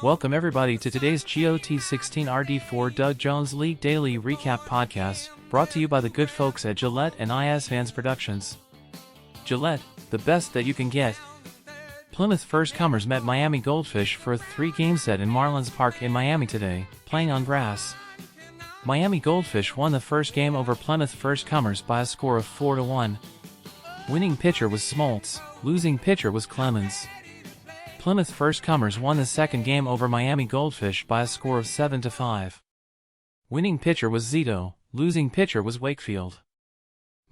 Welcome everybody to today's GOT16RD4 Doug Jones League Daily Recap Podcast, brought to you by the good folks at Gillette and IS Fans Productions. Gillette, the best that you can get. Plymouth First Comers met Miami Goldfish for a 3-game set in Marlins Park in Miami today, playing on grass. Miami Goldfish won the first game over Plymouth First Comers by a score of 4-1. Winning pitcher was Smoltz, losing pitcher was Clemens. Plymouth First Comers won the second game over Miami Goldfish by a score of 7-5. Winning pitcher was Zito, losing pitcher was Wakefield.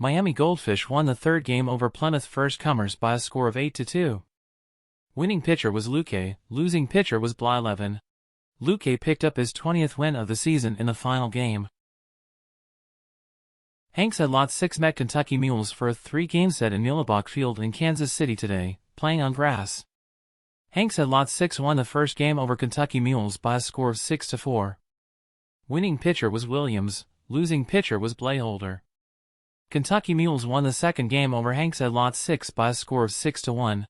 Miami Goldfish won the third game over Plymouth First Comers by a score of 8-2. Winning pitcher was Luque, losing pitcher was Blyleven. Luque picked up his 20th win of the season in the final game. Hanks at Lot 6 met Kentucky Mules for a 3-game set in Muehlebach Field in Kansas City today, playing on grass. Hanks at Lot 6 won the first game over Kentucky Mules by a score of 6-4. Winning pitcher was Williams, losing pitcher was Blayholder. Kentucky Mules won the second game over Hanks at Lot 6 by a score of 6-1.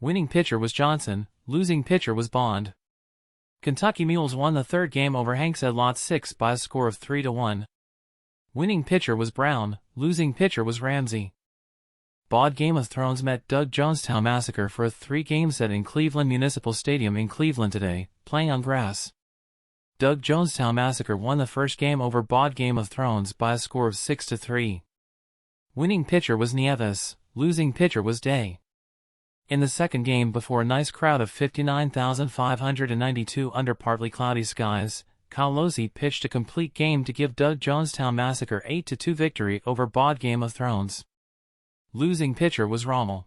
Winning pitcher was Johnson, losing pitcher was Bond. Kentucky Mules won the third game over Hanks at Lot 6 by a score of 3-1. Winning pitcher was Brown, losing pitcher was Ramsey. BOD Game of Thrones met Doug Jonestown Massacre for a 3-game set in Cleveland Municipal Stadium in Cleveland today, playing on grass. Doug Jonestown Massacre won the first game over BOD Game of Thrones by a score of 6-3. Winning pitcher was Nieves, losing pitcher was Day. In the second game, before a nice crowd of 59,592 under partly cloudy skies, Kyle Losey pitched a complete game to give Doug Jonestown Massacre 8-2 victory over BOD Game of Thrones. Losing pitcher was Rommel.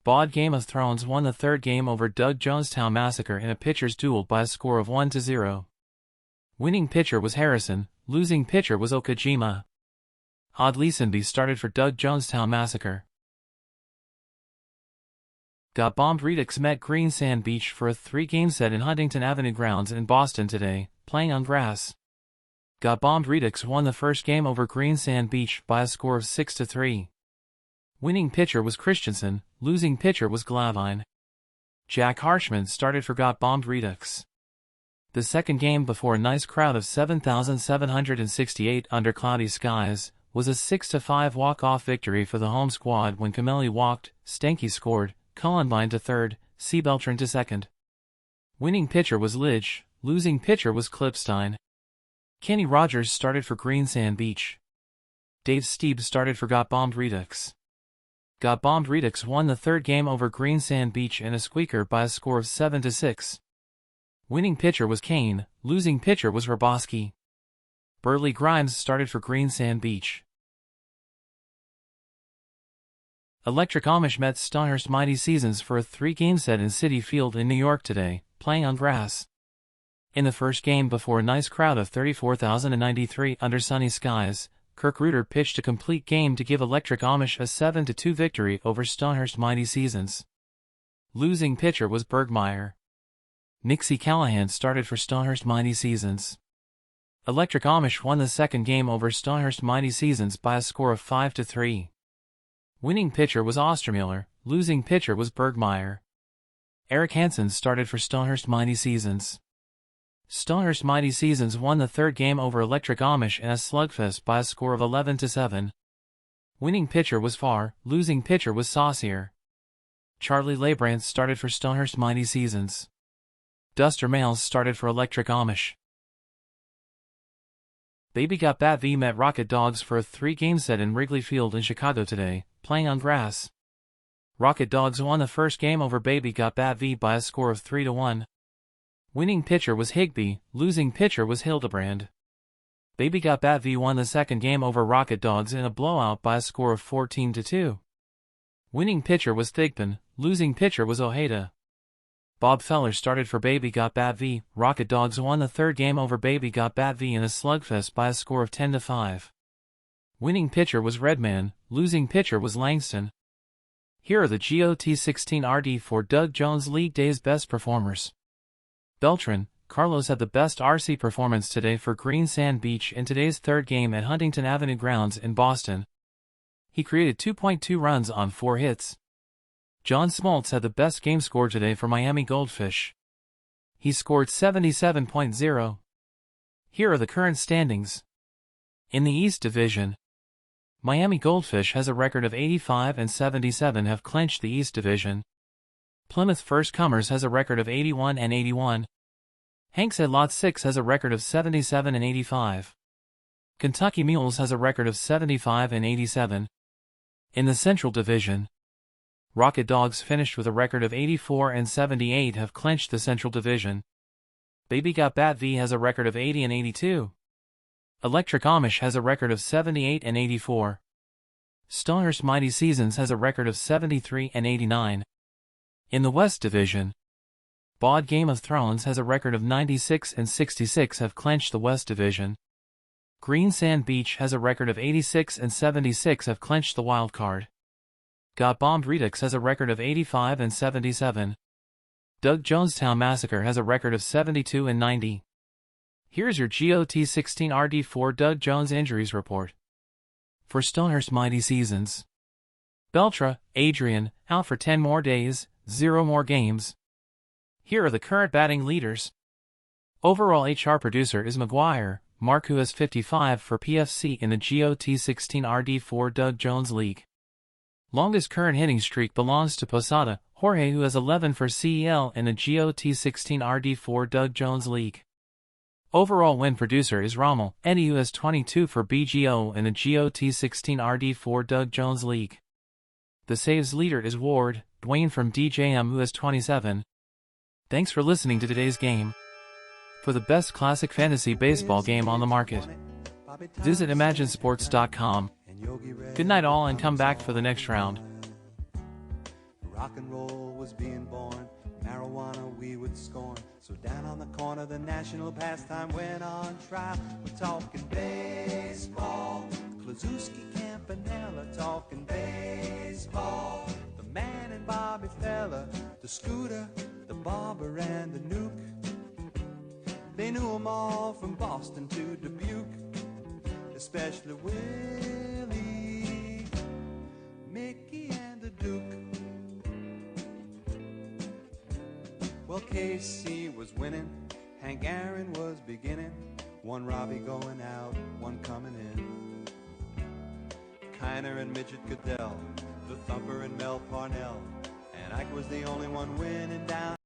BOD Game of Thrones won the third game over Doug Jonestown Massacre in a pitcher's duel by a score of 1-0. Winning pitcher was Harrison, losing pitcher was Okajima. Odd Leesenby started for Doug Jonestown Massacre. Got Bombed Redux met Green Sand Beach for a 3-game set in Huntington Avenue grounds in Boston today, playing on grass. Got Bombed Redux won the first game over Green Sand Beach by a score of 6-3. Winning pitcher was Christensen, losing pitcher was Glavine. Jack Harshman started for Got Bombed Redux. The second game, before a nice crowd of 7,768 under cloudy skies, was a 6-5 walk-off victory for the home squad when Cameli walked, Stanky scored, Columbine to third, C. Beltran to second. Winning pitcher was Lidge, losing pitcher was Klipstein. Kenny Rogers started for Green Sand Beach. Dave Steeb started for Got Bombed Redux. Got Bombed Redux won the third game over Green Sand Beach in a squeaker by a score of 7-6. Winning pitcher was Kane, losing pitcher was Raboski. Burley Grimes started for Green Sand Beach. Electric Amish met Stonehurst Mighty Seasons for a 3-game set in Citi Field in New York today, playing on grass. In the first game, before a nice crowd of 34,093 under sunny skies, Kirk Reuter pitched a complete game to give Electric Amish a 7-2 victory over Stonehurst Mighty Seasons. Losing pitcher was Bergmeyer. Nixie Callahan started for Stonehurst Mighty Seasons. Electric Amish won the second game over Stonehurst Mighty Seasons by a score of 5-3. Winning pitcher was Ostermuller, losing pitcher was Bergmeyer. Eric Hansen started for Stonehurst Mighty Seasons. Stonehurst Mighty Seasons won the third game over Electric Amish in a slugfest by a score of 11-7. Winning pitcher was Farr, losing pitcher was Saucier. Charlie Leibrandt started for Stonehurst Mighty Seasons. Duster Males started for Electric Amish. Baby Got Bat V met Rocket Dogs for a 3-game set in Wrigley Field in Chicago today, playing on grass. Rocket Dogs won the first game over Baby Got Bat V by a score of 3-1. Winning pitcher was Higbee, losing pitcher was Hildebrand. Baby Got Bat V won the second game over Rocket Dogs in a blowout by a score of 14-2. Winning pitcher was Thigpen, losing pitcher was Ojeda. Bob Feller started for Baby Got Bat V. Rocket Dogs won the third game over Baby Got Bat V in a slugfest by a score of 10-5. Winning pitcher was Redman, losing pitcher was Langston. Here are the GOT16RD4 Doug Jones League Day's best performers. Beltran, Carlos had the best RC performance today for Green Sand Beach in today's third game at Huntington Avenue grounds in Boston. He created 2.2 runs on 4 hits. John Smoltz had the best game score today for Miami Goldfish. He scored 77.0. Here are the current standings. In the East Division, Miami Goldfish has a record of 85 and 77 have clinched the East Division. Plymouth First Comers has a record of 81 and 81. Hanks at Lot 6 has a record of 77 and 85. Kentucky Mules has a record of 75 and 87. In the Central Division, Rocket Dogs finished with a record of 84 and 78 have clinched the Central Division. Baby Got Bat V has a record of 80 and 82. Electric Amish has a record of 78 and 84. Stonehurst Mighty Seasons has a record of 73 and 89. In the West Division, BOD Game of Thrones has a record of 96 and 66 have clinched the West Division. Green Sand Beach has a record of 86 and 76 have clinched the wild card. Got Bombed Redux has a record of 85 and 77. Doug Jonestown Massacre has a record of 72 and 90. Here's your GOT16 RD4 Doug Jones Injuries Report. For Stonehurst Mighty Seasons, Beltra, Adrian, out for 10 more days, 0 more games. Here are the current batting leaders. Overall HR producer is McGuire, Mark, who has 55 for PFC in the GOT16 RD4 Doug Jones League. Longest current hitting streak belongs to Posada, Jorge, who has 11 for CEL in the GOT16 RD4 Doug Jones League. Overall win producer is Rommel, Eddie, who has 22 for BGO in the GOT16 RD4 Doug Jones League. The saves leader is Ward, Dwayne from DJM, who has 27. Thanks for listening to today's game. For the best classic fantasy baseball game on the market, visit imaginesports.com. Good night all, and come back for the next round. Rock and roll was being born, marijuana we would scorn. So down on the corner the national pastime went on trial. We're talking baseball, Klazuski, Campanella, talking baseball. The man and Bobby Fella, the Scooter, the Barber and the Nuke. They knew them all from Boston to Dubuque, especially Willie, Mickey and the Duke. Well, Casey was winning, Hank Aaron was beginning, one Robbie going out, one coming in. Kiner and Midget Goodell, the Thumper and Mel Parnell, and Ike was the only one winning down